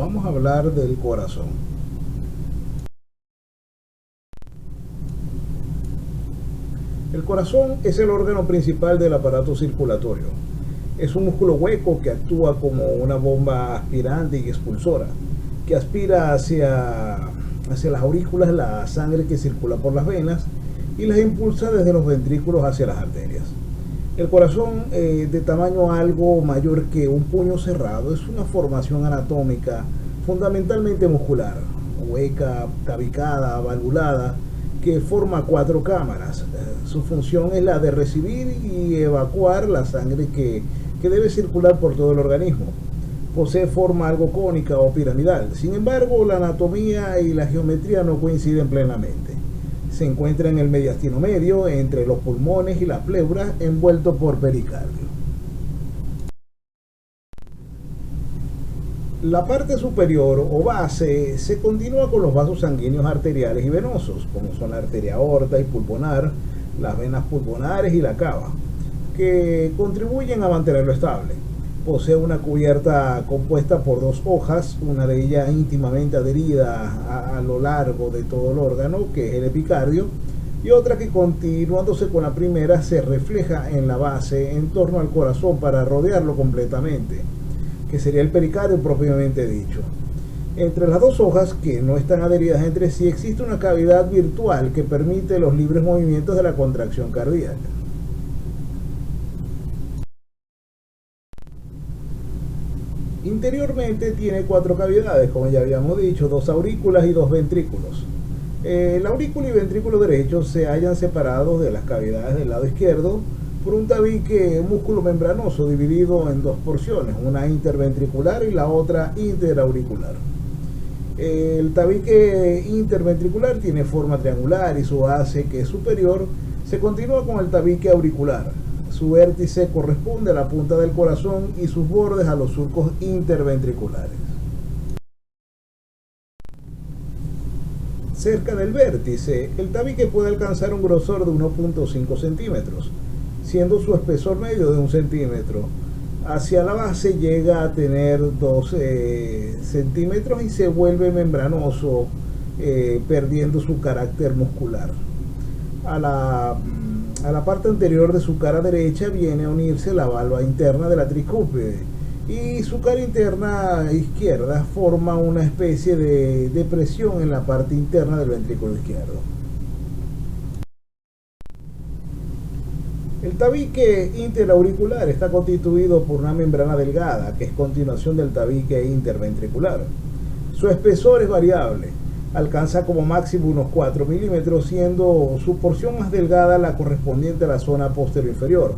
Vamos a hablar del corazón. El corazón es el órgano principal del aparato circulatorio. Es un músculo hueco que actúa como una bomba aspirante y expulsora, que aspira hacia las aurículas la sangre que circula por las venas y las impulsa desde los ventrículos hacia las arterias. El corazón, de tamaño algo mayor que un puño cerrado, es una formación anatómica fundamentalmente muscular, hueca, tabicada, valvulada, que forma cuatro cámaras. Su función es la de recibir y evacuar la sangre que debe circular por todo el organismo. Posee forma algo cónica o piramidal. Sin embargo, la anatomía y la geometría no coinciden plenamente. Se encuentra en el mediastino medio, entre los pulmones y las pleuras, envuelto por pericardio. La parte superior o base se continúa con los vasos sanguíneos arteriales y venosos, como son la arteria aorta y pulmonar, las venas pulmonares y la cava, que contribuyen a mantenerlo estable. Posee una cubierta compuesta por dos hojas, una de ellas íntimamente adherida a lo largo de todo el órgano, que es el epicardio, y otra que, continuándose con la primera, se refleja en la base en torno al corazón para rodearlo completamente, que sería el pericardio propiamente dicho. Entre las dos hojas, que no están adheridas entre sí, existe una cavidad virtual que permite los libres movimientos de la contracción cardíaca. Interiormente tiene cuatro cavidades, como ya habíamos dicho, dos aurículas y dos ventrículos. El aurículo y ventrículo derecho se hallan separados de las cavidades del lado izquierdo por un tabique músculo membranoso dividido en dos porciones, una interventricular y la otra interauricular. El tabique interventricular tiene forma triangular y su base, que es superior, se continúa con el tabique auricular. Su vértice corresponde a la punta del corazón y sus bordes a los surcos interventriculares. Cerca del vértice, el tabique puede alcanzar un grosor de 1.5 centímetros, siendo su espesor medio de 1 centímetro. Hacia la base llega a tener 12 centímetros y se vuelve membranoso, perdiendo su carácter muscular. A la parte anterior de su cara derecha viene a unirse la valva interna de la tricúpide, y su cara interna izquierda forma una especie de depresión en la parte interna del ventrículo izquierdo. El tabique interauricular está constituido por una membrana delgada, que es continuación del tabique interventricular. Su espesor es variable, alcanza como máximo unos 4 milímetros, siendo su porción más delgada la correspondiente a la zona posterior inferior,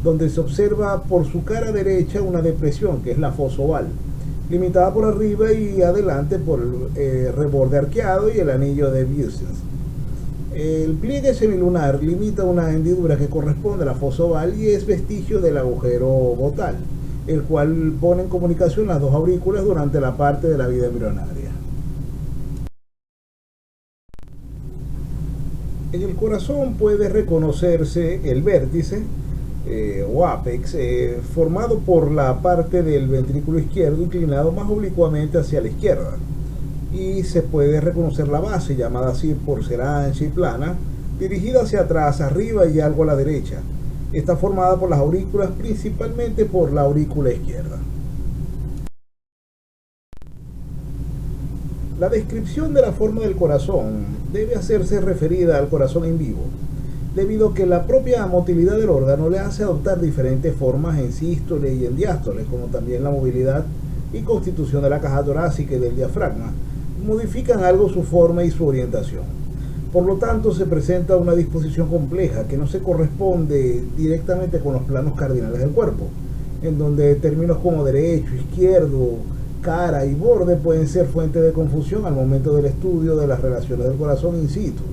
donde se observa por su cara derecha una depresión, que es la fosa oval, limitada por arriba y adelante por el reborde arqueado y el anillo de Buysian. El pliegue semilunar limita una hendidura que corresponde a la fosa oval y es vestigio del agujero botal, el cual pone en comunicación las dos aurículas durante la parte de la vida embrionaria. En el corazón puede reconocerse el vértice o ápex, formado por la parte del ventrículo izquierdo inclinado más oblicuamente hacia la izquierda, y se puede reconocer la base, llamada así por ser ancha y plana, dirigida hacia atrás, arriba y algo a la derecha. Está formada por las aurículas, principalmente por la aurícula izquierda. La descripción de la forma del corazón debe hacerse referida al corazón en vivo, debido a que la propia motilidad del órgano le hace adoptar diferentes formas en sístole y en diástole, como también la movilidad y constitución de la caja torácica y del diafragma modifican algo su forma y su orientación. Por lo tanto, se presenta una disposición compleja que no se corresponde directamente con los planos cardinales del cuerpo, en donde términos como derecho, izquierdo, cara y borde pueden ser fuente de confusión al momento del estudio de las relaciones del corazón in situ.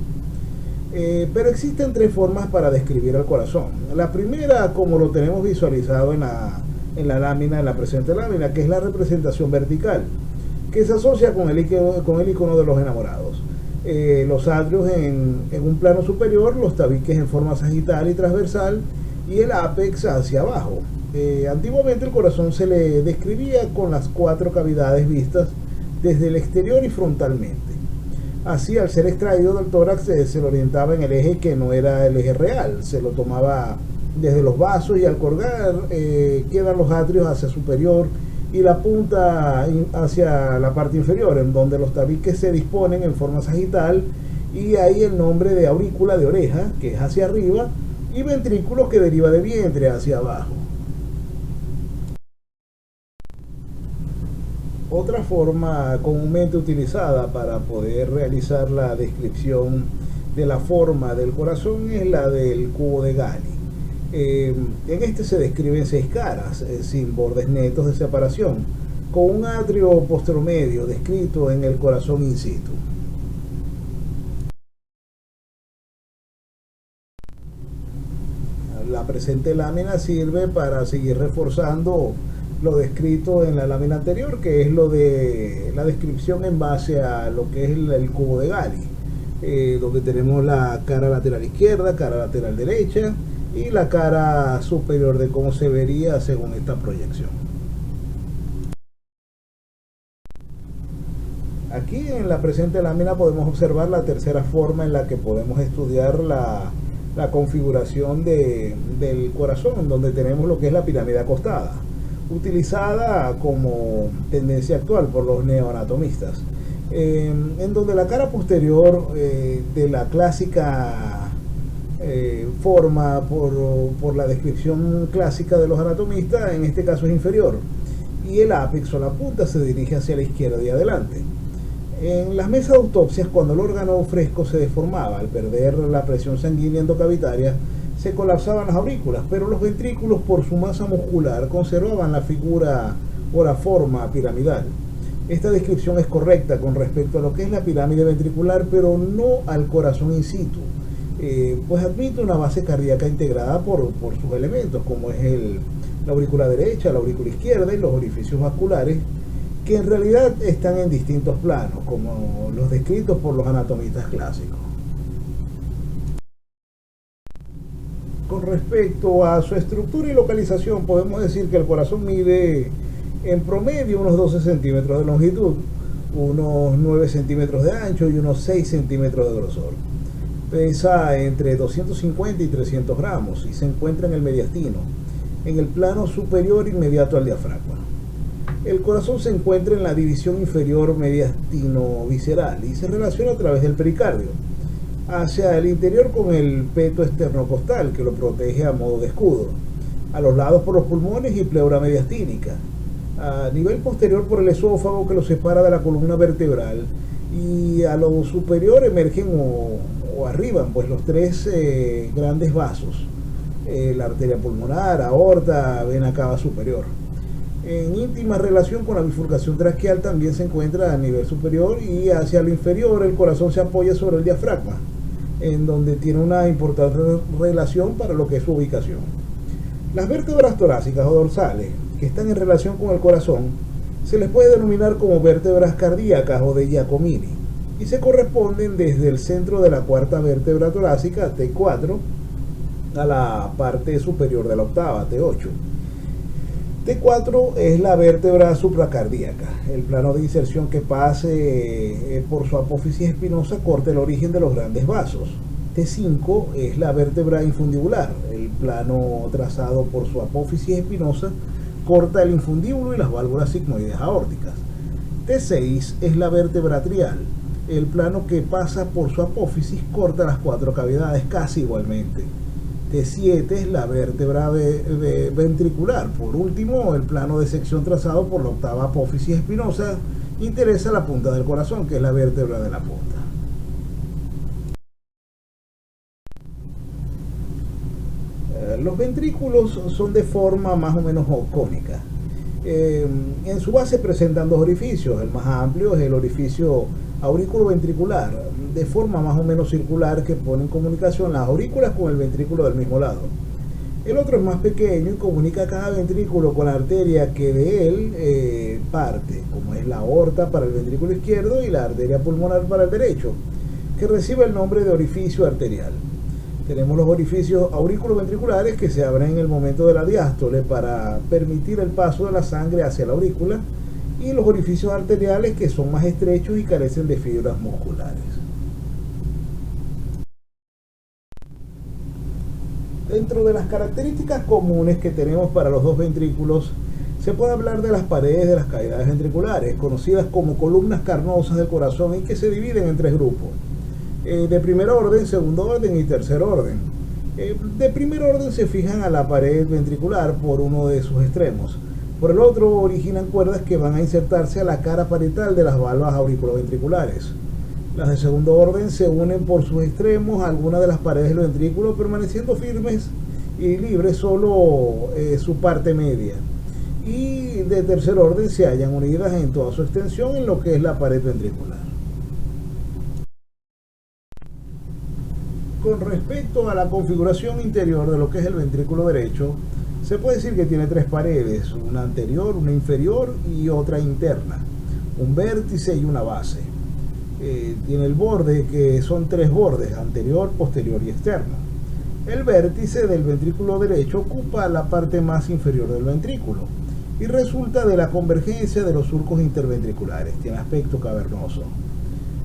Pero existen tres formas para describir al corazón. La primera, como lo tenemos visualizado en la lámina, en la presente lámina, que es la representación vertical, que se asocia con el icono de los enamorados. Los atrios en un plano superior, los tabiques en forma sagital y transversal, y el ápex hacia abajo. Antiguamente el corazón se le describía con las cuatro cavidades vistas desde el exterior y frontalmente. Así, al ser extraído del tórax, se lo orientaba en el eje que no era el eje real, se lo tomaba desde los vasos y al colgar quedan los atrios hacia superior y la punta hacia la parte inferior, en donde los tabiques se disponen en forma sagital, y ahí el nombre de aurícula de oreja, que es hacia arriba, y ventrículo, que deriva de vientre, hacia abajo. Otra forma comúnmente utilizada para poder realizar la descripción de la forma del corazón es la del cubo de Gali. En este se describen 6 caras, sin bordes netos de separación, con un atrio postromedio descrito en el corazón in situ. La presente lámina sirve para seguir reforzando lo descrito en la lámina anterior, que es lo de la descripción en base a lo que es el cubo de Gali, donde tenemos la cara lateral izquierda, cara lateral derecha y la cara superior de cómo se vería según esta proyección. Aquí en la presente lámina podemos observar la tercera forma en la que podemos estudiar la configuración del corazón, donde tenemos lo que es la pirámide acostada, utilizada como tendencia actual por los neoanatomistas, en donde la cara posterior de la clásica forma por la descripción clásica de los anatomistas, en este caso es inferior, y el ápex o la punta se dirige hacia la izquierda y adelante. En las mesas de autopsias, cuando el órgano fresco se deformaba al perder la presión sanguínea endocavitaria, se colapsaban las aurículas, pero los ventrículos, por su masa muscular, conservaban la figura o la forma piramidal. Esta descripción es correcta con respecto a lo que es la pirámide ventricular, pero no al corazón in situ, pues admite una base cardíaca integrada por sus elementos, como es la aurícula derecha, la aurícula izquierda y los orificios vasculares, que en realidad están en distintos planos, como los descritos por los anatomistas clásicos. Con respecto a su estructura y localización, podemos decir que el corazón mide en promedio unos 12 centímetros de longitud, unos 9 centímetros de ancho y unos 6 centímetros de grosor. Pesa entre 250 y 300 gramos y se encuentra en el mediastino, en el plano superior inmediato al diafragma. El corazón se encuentra en la división inferior mediastino-visceral y se relaciona a través del pericardio hacia el interior con el peto esternocostal, que lo protege a modo de escudo, a los lados por los pulmones y pleura mediastínica, a nivel posterior por el esófago, que lo separa de la columna vertebral, y a lo superior emergen o arriban pues los 3 grandes vasos, la arteria pulmonar, aorta, vena cava superior. En íntima relación con la bifurcación traqueal también se encuentra a nivel superior, y hacia lo inferior el corazón se apoya sobre el diafragma, en donde tiene una importante relación para lo que es su ubicación. Las vértebras torácicas o dorsales, que están en relación con el corazón, se les puede denominar como vértebras cardíacas o de Giacomini, y se corresponden desde el centro de la cuarta vértebra torácica, T4, a la parte superior de la octava, T8. T4 es la vértebra supracardíaca. El plano de inserción que pase por su apófisis espinosa corta el origen de los grandes vasos. T5 es la vértebra infundibular. El plano trazado por su apófisis espinosa corta el infundíbulo y las válvulas sigmoides aórticas. T6 es la vértebra atrial. El plano que pasa por su apófisis corta las 4 cavidades casi igualmente. T7 es la vértebra ventricular. Por último, el plano de sección trazado por la octava apófisis espinosa interesa la punta del corazón, que es la vértebra de la punta. Los ventrículos son de forma más o menos cónica. En su base presentan 2 orificios. El más amplio es el orificio aurículo-ventricular, de forma más o menos circular, que pone en comunicación las aurículas con el ventrículo del mismo lado. El otro es más pequeño y comunica cada ventrículo con la arteria que de él parte, como es la aorta para el ventrículo izquierdo y la arteria pulmonar para el derecho, que recibe el nombre de orificio arterial. Tenemos los orificios aurículo-ventriculares, que se abren en el momento de la diástole para permitir el paso de la sangre hacia la aurícula, y los orificios arteriales, que son más estrechos y carecen de fibras musculares. Dentro de las características comunes que tenemos para los dos ventrículos, se puede hablar de las paredes de las cavidades ventriculares, conocidas como columnas carnosas del corazón, y que se dividen en tres grupos: de primer orden, segundo orden y tercer orden. De primer orden se fijan a la pared ventricular por uno de sus extremos. Por el otro originan cuerdas que van a insertarse a la cara parietal de las valvas auriculoventriculares. Las de segundo orden se unen por sus extremos a algunas de las paredes del ventrículo, permaneciendo firmes y libres solo su parte media. Y de tercer orden se hallan unidas en toda su extensión en lo que es la pared ventricular. Con respecto a la configuración interior de lo que es el ventrículo derecho, se puede decir que tiene tres paredes: una anterior, una inferior y otra interna, un vértice y una base. Tiene el borde, que son tres bordes: anterior, posterior y externo. El vértice del ventrículo derecho ocupa la parte más inferior del ventrículo y resulta de la convergencia de los surcos interventriculares. Tiene aspecto cavernoso.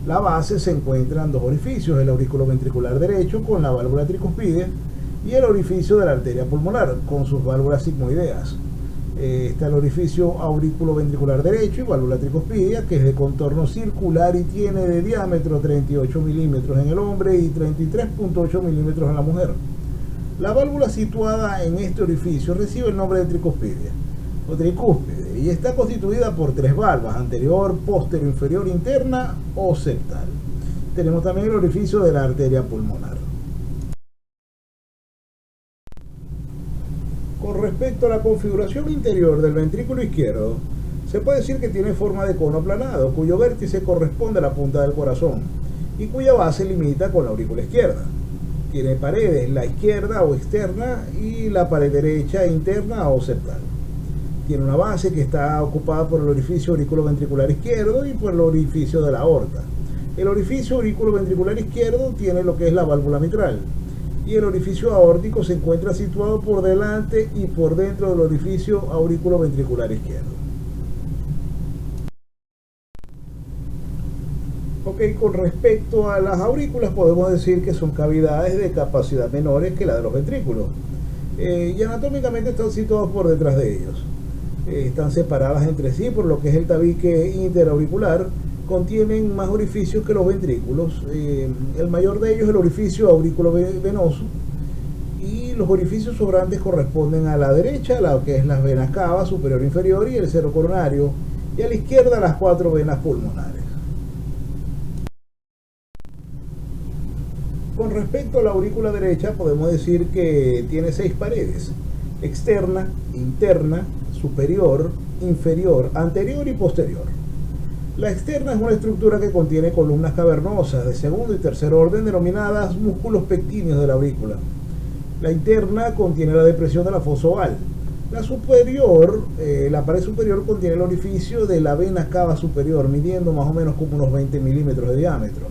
La base se encuentra en dos orificios: el aurículo ventricular derecho con la válvula tricuspidea y el orificio de la arteria pulmonar con sus válvulas sigmoideas. Está el orificio aurículo ventricular derecho y válvula tricuspidea, que es de contorno circular y tiene de diámetro 38 milímetros en el hombre y 33.8 milímetros en la mujer. La válvula situada en este orificio recibe el nombre de tricuspidea o tricúspide y está constituida por tres valvas: anterior, posterior, inferior, interna o septal. Tenemos también el orificio de la arteria pulmonar. Con respecto a la configuración interior del ventrículo izquierdo, se puede decir que tiene forma de cono aplanado, cuyo vértice corresponde a la punta del corazón y cuya base limita con la aurícula izquierda. Tiene paredes, la izquierda o externa y la pared derecha interna o septal. Tiene una base que está ocupada por el orificio auriculoventricular izquierdo y por el orificio de la aorta. El orificio auriculoventricular izquierdo tiene lo que es la válvula mitral, y el orificio aórtico se encuentra situado por delante y por dentro del orificio auriculoventricular izquierdo. Con respecto a las aurículas, podemos decir que son cavidades de capacidad menores que la de los ventrículos, y anatómicamente están situados por detrás de ellos. Están separadas entre sí por lo que es el tabique interauricular. Contienen más orificios que los ventrículos. El mayor de ellos es el orificio aurículo-venoso, y los orificios sobrantes corresponden a la derecha, lo que es las venas cava superior e inferior y el seno coronario, y a la izquierda las cuatro venas pulmonares. Con respecto a la aurícula derecha, podemos decir que tiene seis paredes: externa, interna, superior, inferior, anterior y posterior. La externa es una estructura que contiene columnas cavernosas de segundo y tercer orden denominadas músculos pectíneos de la aurícula. La interna contiene la depresión de la fosa oval. La superior, la pared superior contiene el orificio de la vena cava superior, midiendo más o menos como unos 20 milímetros de diámetro.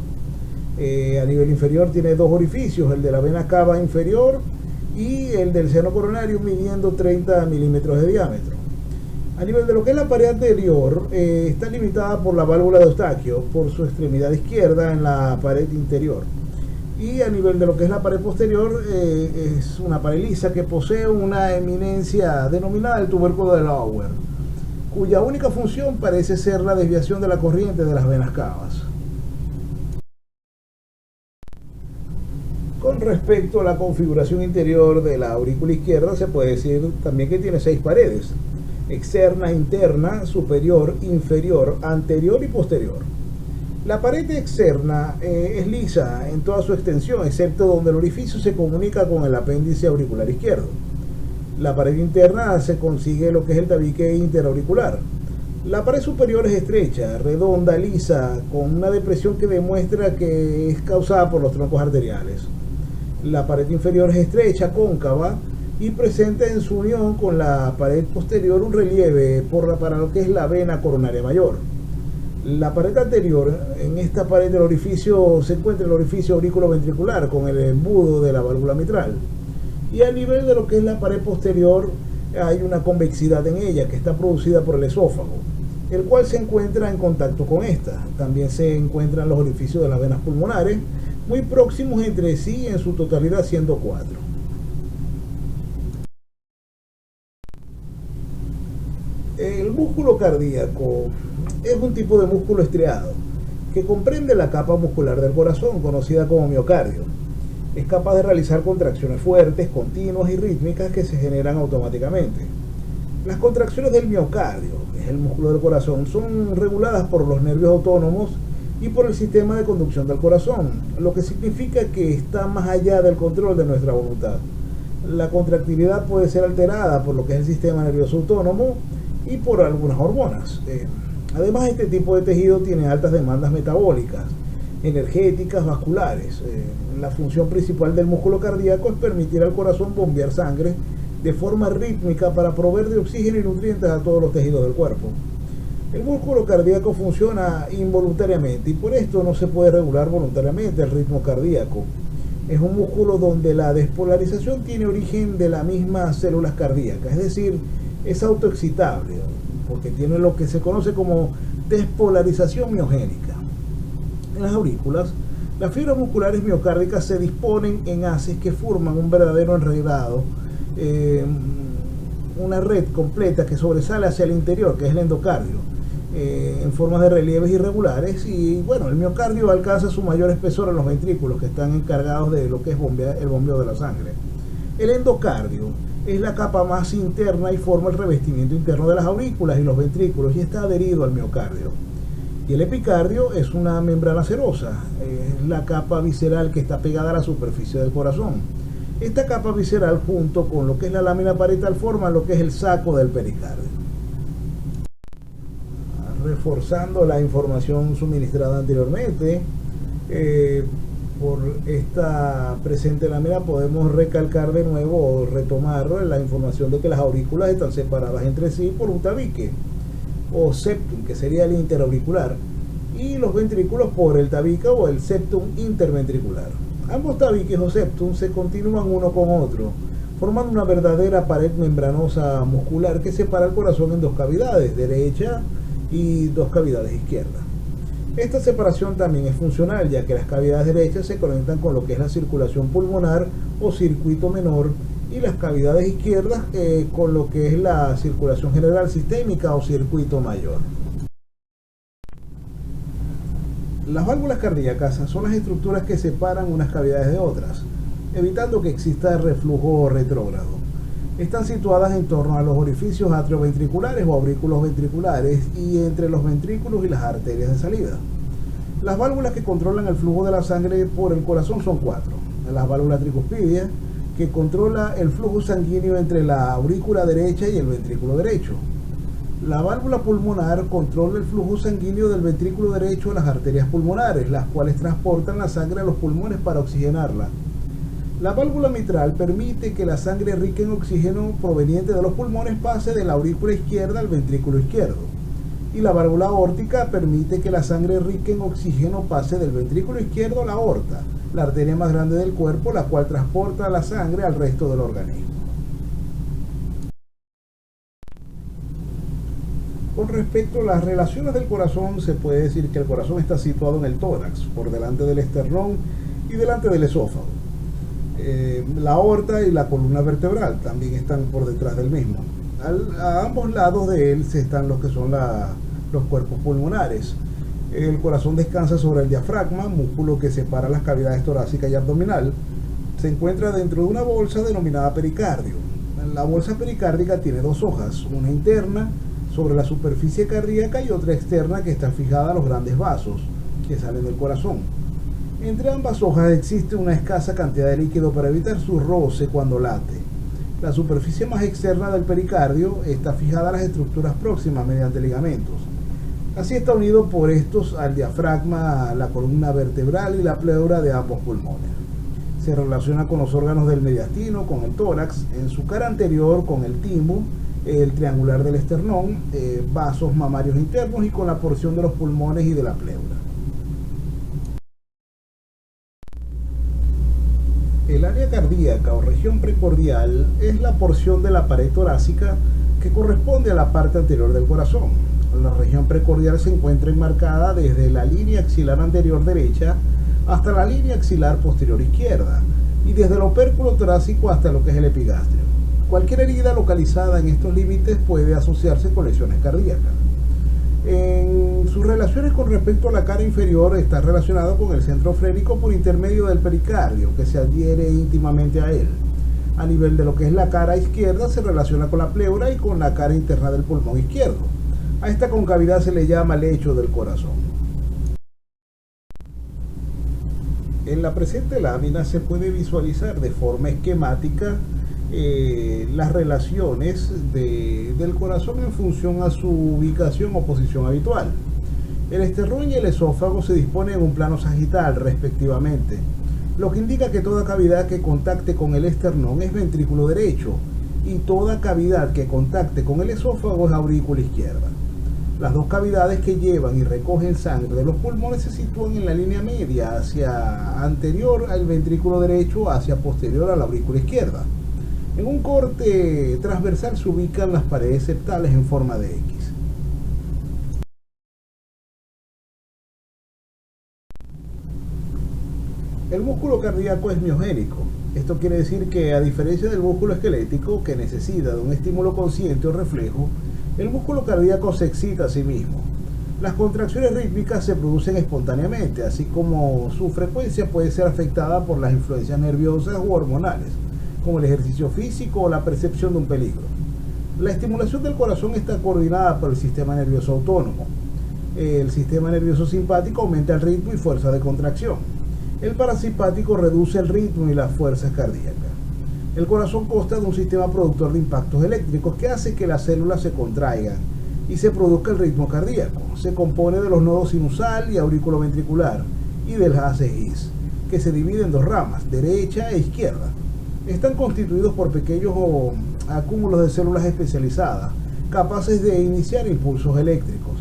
A nivel inferior tiene dos orificios: el de la vena cava inferior y el del seno coronario, midiendo 30 milímetros de diámetro. A nivel de lo que es la pared anterior, está limitada por la válvula de Eustaquio por su extremidad izquierda en la pared interior. Y a nivel de lo que es la pared posterior, es una pared lisa que posee una eminencia denominada el tubérculo de Lauer, cuya única función parece ser la desviación de la corriente de las venas cavas. Con respecto a la configuración interior de la aurícula izquierda, se puede decir también que tiene seis paredes: externa, interna, superior, inferior, anterior y posterior. La pared externa es lisa en toda su extensión, excepto donde el orificio se comunica con el apéndice auricular izquierdo. La pared interna se consigue lo que es el tabique interauricular. La pared superior es estrecha, redonda, lisa, con una depresión que demuestra que es causada por los troncos arteriales. La pared inferior es estrecha, cóncava, y presenta en su unión con la pared posterior un relieve para lo que es la vena coronaria mayor. La pared anterior, en esta pared del orificio se encuentra el orificio auriculoventricular con el embudo de la válvula mitral, y a nivel de lo que es la pared posterior hay una convexidad en ella que está producida por el esófago. el cual se encuentra en contacto con esta. También se encuentran los orificios de las venas pulmonares, muy próximos entre sí, en su totalidad siendo 4. El músculo cardíaco es un tipo de músculo estriado que comprende la capa muscular del corazón, conocida como miocardio. Es capaz de realizar contracciones fuertes, continuas y rítmicas que se generan automáticamente. Las contracciones del miocardio, que es el músculo del corazón, son reguladas por los nervios autónomos y por el sistema de conducción del corazón, lo que significa que está más allá del control de nuestra voluntad. La contractilidad puede ser alterada por lo que es el sistema nervioso autónomo y por algunas hormonas. Además, este tipo de tejido tiene altas demandas metabólicas, energéticas, vasculares. La función principal del músculo cardíaco es permitir al corazón bombear sangre de forma rítmica para proveer de oxígeno y nutrientes a todos los tejidos del cuerpo. El músculo cardíaco funciona involuntariamente y por esto no se puede regular voluntariamente el ritmo cardíaco. Es un músculo donde la despolarización tiene origen de las mismas células cardíacas, es decir, es autoexcitable, porque tiene lo que se conoce como despolarización miogénica. En las aurículas, las fibras musculares miocárdicas se disponen en haces que forman un verdadero enredado, una red completa que sobresale hacia el interior, que es el endocardio, en forma de relieves irregulares. Y bueno, el miocardio alcanza su mayor espesor en los ventrículos, que están encargados de lo que es el bombeo de la sangre. El endocardio es la capa más interna y forma el revestimiento interno de las aurículas y los ventrículos y está adherido al miocardio. Y el epicardio es una membrana serosa, es la capa visceral que está pegada a la superficie del corazón. Esta capa visceral, junto con lo que es la lámina parietal, forma lo que es el saco del pericardio. Reforzando la información suministrada anteriormente, por esta presente lámina podemos recalcar de nuevo o retomar la información de que las aurículas están separadas entre sí por un tabique o septum, que sería el interauricular, y los ventrículos por el tabique o el septum interventricular. Ambos tabiques o septum se continúan uno con otro, formando una verdadera pared membranosa muscular que separa el corazón en dos cavidades, derecha y dos cavidades izquierdas. Esta separación también es funcional, ya que las cavidades derechas se conectan con lo que es la circulación pulmonar o circuito menor y las cavidades izquierdas con lo que es la circulación general sistémica o circuito mayor. Las válvulas cardíacas son las estructuras que separan unas cavidades de otras, evitando que exista reflujo retrógrado. Están situadas en torno a los orificios atrioventriculares o aurículos ventriculares y entre los ventrículos y las arterias de salida. Las válvulas que controlan el flujo de la sangre por el corazón son 4. La válvula tricuspidia, que controla el flujo sanguíneo entre la aurícula derecha y el ventrículo derecho. La válvula pulmonar controla el flujo sanguíneo del ventrículo derecho a las arterias pulmonares, las cuales transportan la sangre a los pulmones para oxigenarla. La válvula mitral permite que la sangre rica en oxígeno proveniente de los pulmones pase de la aurícula izquierda al ventrículo izquierdo. Y la válvula aórtica permite que la sangre rica en oxígeno pase del ventrículo izquierdo a la aorta, la arteria más grande del cuerpo, la cual transporta la sangre al resto del organismo. Con respecto a las relaciones del corazón, se puede decir que el corazón está situado en el tórax, por delante del esternón y delante del esófago. La aorta y la columna vertebral también están por detrás del mismo. A ambos lados de él están los que son los cuerpos pulmonares. El corazón descansa sobre el diafragma, músculo que separa las cavidades torácica y abdominal. Se encuentra dentro de una bolsa denominada pericardio. La bolsa pericárdica tiene dos hojas, una interna sobre la superficie cardíaca y otra externa que está fijada a los grandes vasos que salen del corazón. Entre ambas hojas existe una escasa cantidad de líquido para evitar su roce cuando late. La superficie más externa del pericardio está fijada a las estructuras próximas mediante ligamentos. Así está unido por estos al diafragma, la columna vertebral y la pleura de ambos pulmones. Se relaciona con los órganos del mediastino, con el tórax, en su cara anterior con el timo, el triangular del esternón, vasos mamarios internos y con la porción de los pulmones y de la pleura. El área cardíaca o región precordial es la porción de la pared torácica que corresponde a la parte anterior del corazón. La región precordial se encuentra enmarcada desde la línea axilar anterior derecha hasta la línea axilar posterior izquierda y desde el opérculo torácico hasta lo que es el epigastrio. Cualquier herida localizada en estos límites puede asociarse con lesiones cardíacas. En sus relaciones con respecto a la cara inferior está relacionado con el centro frénico por intermedio del pericardio, que se adhiere íntimamente a él. A nivel de lo que es la cara izquierda se relaciona con la pleura y con la cara interna del pulmón izquierdo. A esta concavidad se le llama lecho del corazón. En la presente lámina se puede visualizar de forma esquemática las relaciones del corazón en función a su ubicación o posición habitual. El esternón y el esófago se disponen en un plano sagital respectivamente, lo que indica que toda cavidad que contacte con el esternón es ventrículo derecho y toda cavidad que contacte con el esófago es aurícula izquierda. Las dos cavidades que llevan y recogen sangre de los pulmones se sitúan en la línea media, hacia anterior al ventrículo derecho, hacia posterior a la aurícula izquierda. En un corte transversal se ubican las paredes septales en forma de X. El músculo cardíaco es miogénico. Esto quiere decir que, a diferencia del músculo esquelético, que necesita de un estímulo consciente o reflejo, el músculo cardíaco se excita a sí mismo. Las contracciones rítmicas se producen espontáneamente, así como su frecuencia puede ser afectada por las influencias nerviosas u hormonales, como el ejercicio físico o la percepción de un peligro. La estimulación del corazón está coordinada por el sistema nervioso autónomo. El sistema nervioso simpático aumenta el ritmo y fuerza de contracción. El parasimpático reduce el ritmo y las fuerzas cardíacas. El corazón consta de un sistema productor de impactos eléctricos que hace que las células se contraigan y se produzca el ritmo cardíaco. Se compone de los nodos sinusal y auriculoventricular y del haz X, que se divide en dos ramas, derecha e izquierda. Están constituidos por pequeños acúmulos de células especializadas, capaces de iniciar impulsos eléctricos.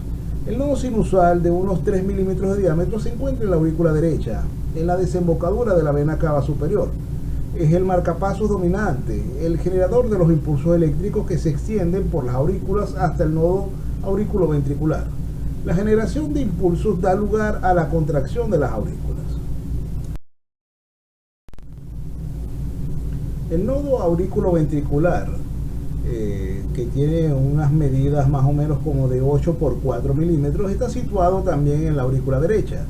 El nodo sinusal, de unos 3 milímetros de diámetro, se encuentra en la aurícula derecha, en la desembocadura de la vena cava superior. Es el marcapasos dominante, el generador de los impulsos eléctricos que se extienden por las aurículas hasta el nodo auriculoventricular. La generación de impulsos da lugar a la contracción de las aurículas. El nodo auriculoventricular, que tiene unas medidas más o menos como de 8 por 4 milímetros, está situado también en la aurícula derecha,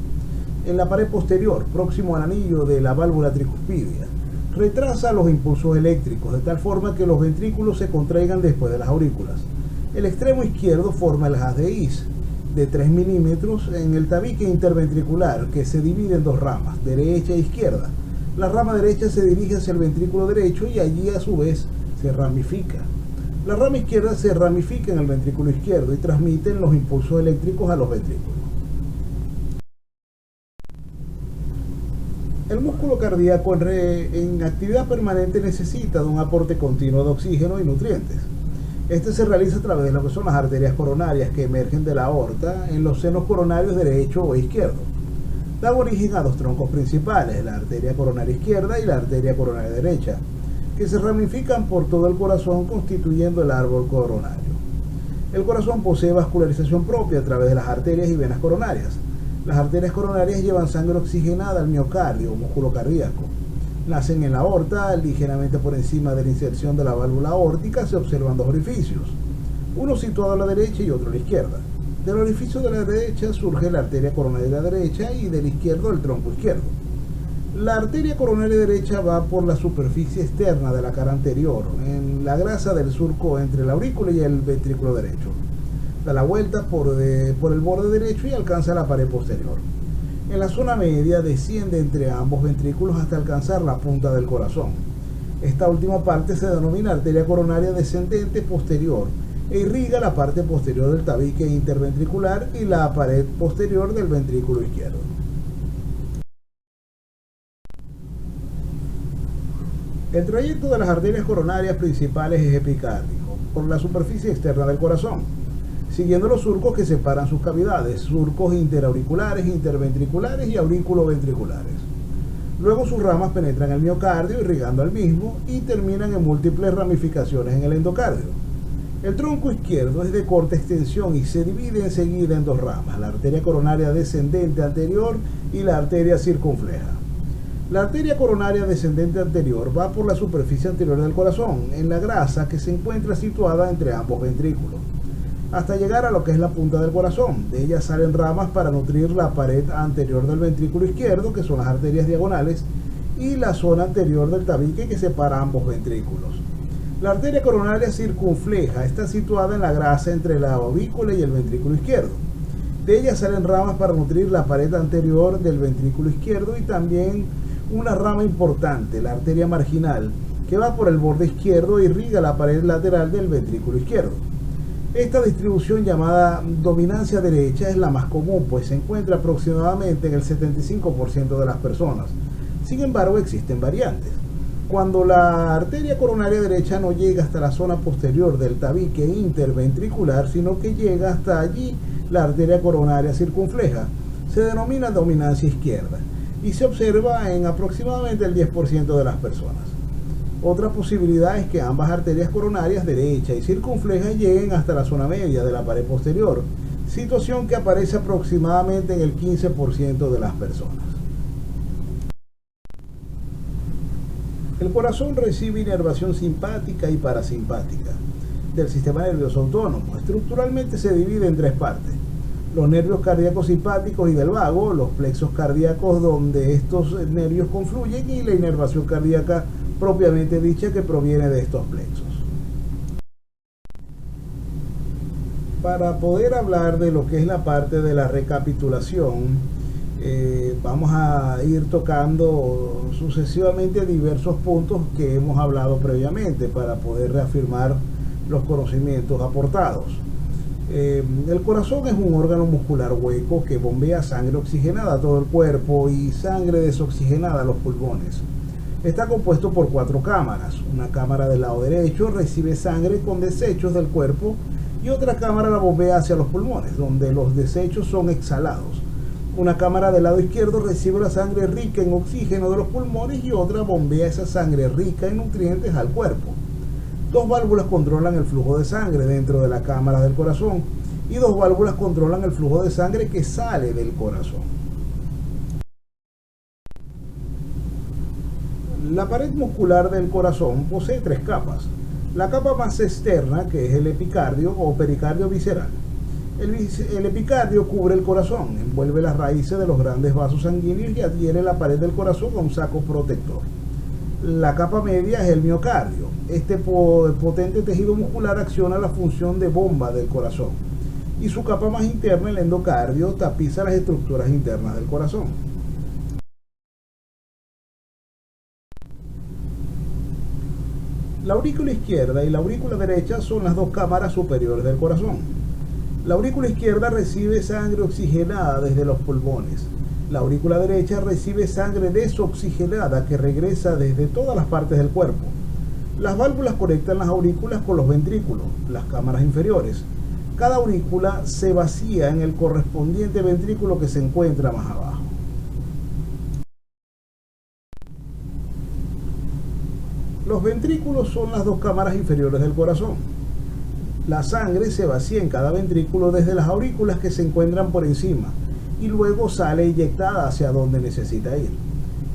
en la pared posterior, próximo al anillo de la válvula tricuspidia. Retrasa los impulsos eléctricos de tal forma que los ventrículos se contraigan después de las aurículas. El extremo izquierdo forma el haz de Is, de 3 milímetros, en el tabique interventricular, que se divide en dos ramas, derecha e izquierda. La rama derecha se dirige hacia el ventrículo derecho y allí a su vez se ramifica. La rama izquierda se ramifica en el ventrículo izquierdo y transmiten los impulsos eléctricos a los ventrículos. El músculo cardíaco en actividad permanente necesita de un aporte continuo de oxígeno y nutrientes. Este se realiza a través de lo que son las arterias coronarias que emergen de la aorta en los senos coronarios derecho o izquierdo. Da origen a dos troncos principales, la arteria coronaria izquierda y la arteria coronaria derecha, que se ramifican por todo el corazón constituyendo el árbol coronario. El corazón posee vascularización propia a través de las arterias y venas coronarias. Las arterias coronarias llevan sangre oxigenada al miocardio o músculo cardíaco. Nacen en la aorta, ligeramente por encima de la inserción de la válvula aórtica se observan dos orificios, uno situado a la derecha y otro a la izquierda. Del orificio de la derecha surge la arteria coronaria derecha y del izquierdo el tronco izquierdo. La arteria coronaria derecha va por la superficie externa de la cara anterior, en la grasa del surco entre la aurícula y el ventrículo derecho. Da la vuelta por el borde derecho y alcanza la pared posterior. En la zona media desciende entre ambos ventrículos hasta alcanzar la punta del corazón. Esta última parte se denomina arteria coronaria descendente posterior e irriga la parte posterior del tabique interventricular y la pared posterior del ventrículo izquierdo. El trayecto de las arterias coronarias principales es epicárdico, por la superficie externa del corazón, siguiendo los surcos que separan sus cavidades, surcos interauriculares, interventriculares y auriculoventriculares. Luego sus ramas penetran el miocardio, irrigando al mismo, y terminan en múltiples ramificaciones en el endocardio. El tronco izquierdo es de corta extensión y se divide enseguida en dos ramas, la arteria coronaria descendente anterior y la arteria circunfleja. La arteria coronaria descendente anterior va por la superficie anterior del corazón, en la grasa que se encuentra situada entre ambos ventrículos, hasta llegar a lo que es la punta del corazón. De ella salen ramas para nutrir la pared anterior del ventrículo izquierdo, que son las arterias diagonales, y la zona anterior del tabique que separa ambos ventrículos. La arteria coronaria circunfleja está situada en la grasa entre la ovícula y el ventrículo izquierdo. De ella salen ramas para nutrir la pared anterior del ventrículo izquierdo y también una rama importante, la arteria marginal, que va por el borde izquierdo e irriga la pared lateral del ventrículo izquierdo. Esta distribución llamada dominancia derecha es la más común, pues se encuentra aproximadamente en el 75% de las personas. Sin embargo, existen variantes. Cuando la arteria coronaria derecha no llega hasta la zona posterior del tabique interventricular, sino que llega hasta allí la arteria coronaria circunfleja, se denomina dominancia izquierda y se observa en aproximadamente el 10% de las personas. Otra posibilidad es que ambas arterias coronarias derecha y circunfleja lleguen hasta la zona media de la pared posterior, situación que aparece aproximadamente en el 15% de las personas. El corazón recibe inervación simpática y parasimpática del sistema nervioso autónomo. Estructuralmente se divide en tres partes: los nervios cardíacos simpáticos y del vago, los plexos cardíacos donde estos nervios confluyen y la inervación cardíaca propiamente dicha que proviene de estos plexos. Para poder hablar de lo que es la parte de la recapitulación, vamos a ir tocando sucesivamente diversos puntos que hemos hablado previamente para poder reafirmar los conocimientos aportados. El corazón es un órgano muscular hueco que bombea sangre oxigenada a todo el cuerpo y sangre desoxigenada a los pulmones. Está compuesto por 4 cámaras. Una cámara del lado derecho recibe sangre con desechos del cuerpo y otra cámara la bombea hacia los pulmones, donde los desechos son exhalados. Una cámara del lado izquierdo recibe la sangre rica en oxígeno de los pulmones y otra bombea esa sangre rica en nutrientes al cuerpo. 2 válvulas controlan el flujo de sangre dentro de la cámara del corazón y 2 válvulas controlan el flujo de sangre que sale del corazón. La pared muscular del corazón posee 3 capas. La capa más externa, que es el epicardio o pericardio visceral. El epicardio cubre el corazón, envuelve las raíces de los grandes vasos sanguíneos y adhiere la pared del corazón a un saco protector. La capa media es el miocardio. Este potente tejido muscular acciona la función de bomba del corazón. Y su capa más interna, el endocardio, tapiza las estructuras internas del corazón. La aurícula izquierda y la aurícula derecha son las 2 cámaras superiores del corazón. La aurícula izquierda recibe sangre oxigenada desde los pulmones. La aurícula derecha recibe sangre desoxigenada que regresa desde todas las partes del cuerpo. Las válvulas conectan las aurículas con los ventrículos, las cámaras inferiores. Cada aurícula se vacía en el correspondiente ventrículo que se encuentra más abajo. Los ventrículos son las 2 cámaras inferiores del corazón. La sangre se vacía en cada ventrículo desde las aurículas que se encuentran por encima y luego sale inyectada hacia donde necesita ir.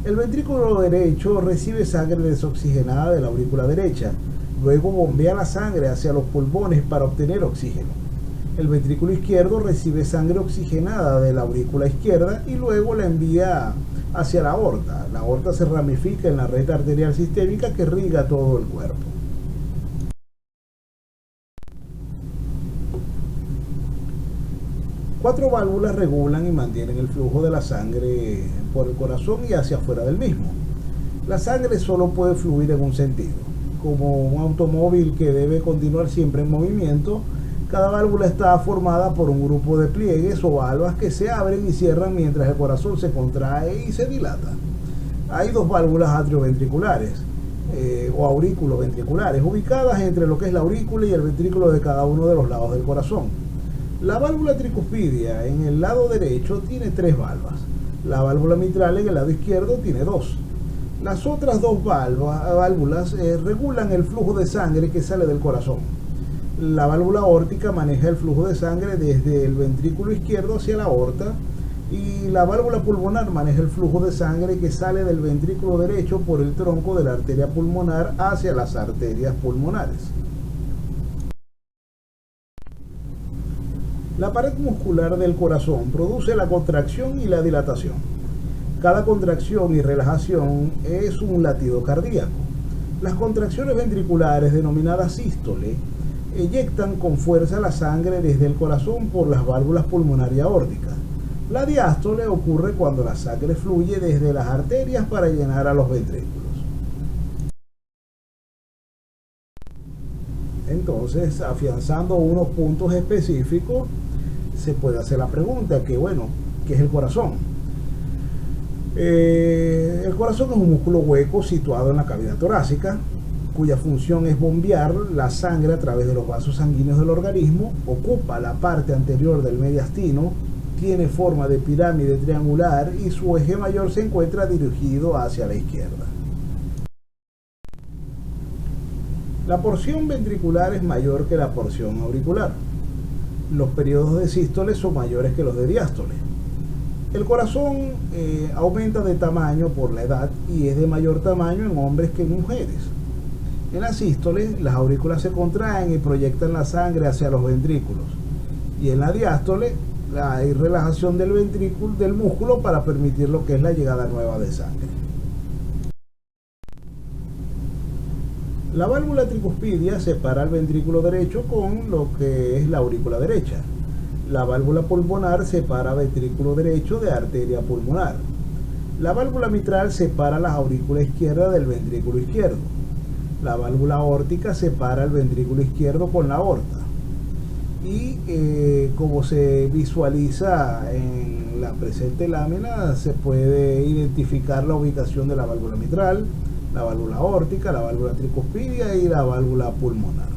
El ventrículo derecho recibe sangre desoxigenada de la aurícula derecha, luego bombea la sangre hacia los pulmones para obtener oxígeno. El ventrículo izquierdo recibe sangre oxigenada de la aurícula izquierda y luego la envía hacia la aorta. La aorta se ramifica en la red arterial sistémica que irriga todo el cuerpo. Cuatro válvulas regulan y mantienen el flujo de la sangre por el corazón y hacia afuera del mismo. La sangre solo puede fluir en un sentido. Como un automóvil que debe continuar siempre en movimiento, cada válvula está formada por un grupo de pliegues o valvas que se abren y cierran mientras el corazón se contrae y se dilata. Hay 2 válvulas atrioventriculares o aurículo-ventriculares ubicadas entre lo que es la aurícula y el ventrículo de cada uno de los lados del corazón. La válvula tricuspidia en el lado derecho tiene 3 válvulas. La válvula mitral en el lado izquierdo tiene 2. Las otras 2 válvulas regulan el flujo de sangre que sale del corazón. La válvula aórtica maneja el flujo de sangre desde el ventrículo izquierdo hacia la aorta y la válvula pulmonar maneja el flujo de sangre que sale del ventrículo derecho por el tronco de la arteria pulmonar hacia las arterias pulmonares. La pared muscular del corazón produce la contracción y la dilatación. Cada contracción y relajación es un latido cardíaco. Las contracciones ventriculares, denominadas sístole, eyectan con fuerza la sangre desde el corazón por las válvulas pulmonar y aórtica. La diástole ocurre cuando la sangre fluye desde las arterias para llenar a los ventrículos. Entonces, afianzando unos puntos específicos, se puede hacer la pregunta que, bueno, ¿qué es el corazón? El corazón es un músculo hueco situado en la cavidad torácica, cuya función es bombear la sangre a través de los vasos sanguíneos del organismo. Ocupa la parte anterior del mediastino, tiene forma de pirámide triangular y su eje mayor se encuentra dirigido hacia la izquierda. La porción ventricular es mayor que la porción auricular. Los periodos de sístole son mayores que los de diástole. El corazón aumenta de tamaño por la edad y es de mayor tamaño en hombres que en mujeres. En la sístole, las aurículas se contraen y proyectan la sangre hacia los ventrículos. Y en la diástole, hay relajación del ventrículo, del músculo, para permitir lo que es la llegada nueva de sangre. La válvula tricuspidia separa el ventrículo derecho con lo que es la aurícula derecha. La válvula pulmonar separa ventrículo derecho de arteria pulmonar. La válvula mitral separa la aurícula izquierda del ventrículo izquierdo. La válvula aórtica separa el ventrículo izquierdo con la aorta. Y como se visualiza en la presente lámina, se puede identificar la ubicación de la válvula mitral, la válvula aórtica, la válvula tricuspidia y la válvula pulmonar.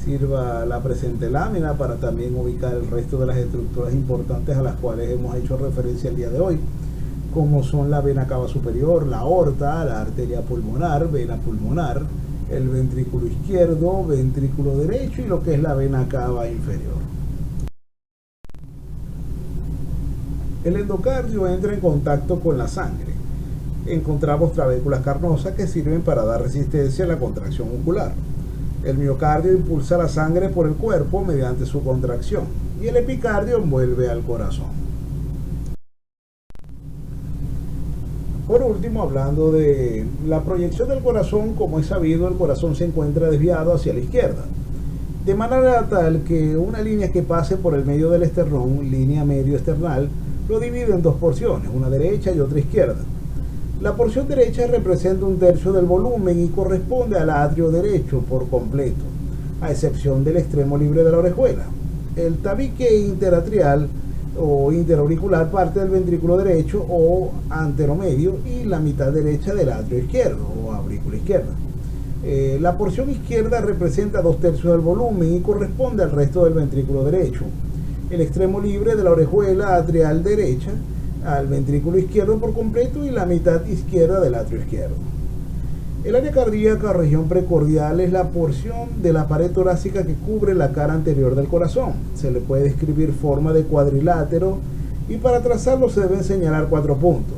Sirva la presente lámina para también ubicar el resto de las estructuras importantes a las cuales hemos hecho referencia el día de hoy, como son la vena cava superior, la aorta, la arteria pulmonar, vena pulmonar, el ventrículo izquierdo, ventrículo derecho y lo que es la vena cava inferior. El endocardio entra en contacto con la sangre. Encontramos trabéculas carnosas que sirven para dar resistencia a la contracción muscular. El miocardio impulsa la sangre por el cuerpo mediante su contracción y el epicardio envuelve al corazón. Por último, hablando de la proyección del corazón, como es sabido, el corazón se encuentra desviado hacia la izquierda, de manera tal que una línea que pase por el medio del esternón, línea medio esternal, lo divide en dos porciones, una derecha y otra izquierda. La porción derecha representa 1/3 del volumen y corresponde al atrio derecho por completo, a excepción del extremo libre de la orejuela. El tabique interatrial o interauricular parte del ventrículo derecho o anteromedio y la mitad derecha del atrio izquierdo o aurícula izquierda. La porción izquierda representa 2/3 del volumen y corresponde al resto del ventrículo derecho. El extremo libre de la orejuela atrial derecha al ventrículo izquierdo por completo y la mitad izquierda del atrio izquierdo. El área cardíaca o región precordial es la porción de la pared torácica que cubre la cara anterior del corazón. Se le puede describir forma de cuadrilátero y para trazarlo se deben señalar 4 puntos.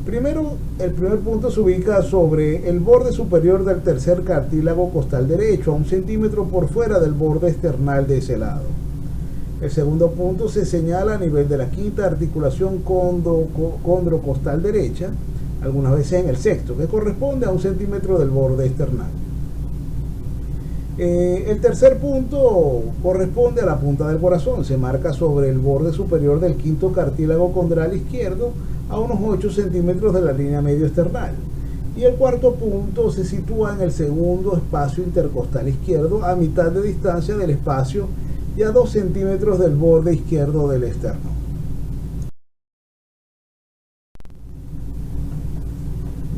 Primero, el primer punto se ubica sobre el borde superior del tercer cartílago costal derecho, a 1 centímetro por fuera del borde esternal de ese lado. El segundo punto se señala a nivel de la quinta articulación condrocostal derecha, algunas veces en el sexto, que corresponde a 1 centímetro del borde esternal. El tercer punto corresponde a la punta del corazón, se marca sobre el borde superior del quinto cartílago condral izquierdo, a unos 8 centímetros de la línea medio esternal. Y el cuarto punto se sitúa en el segundo espacio intercostal izquierdo, a mitad de distancia del espacio y a 2 centímetros del borde izquierdo del esternón.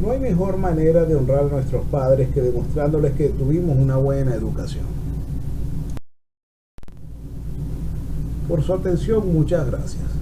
No hay mejor manera de honrar a nuestros padres que demostrándoles que tuvimos una buena educación. Por su atención, muchas gracias.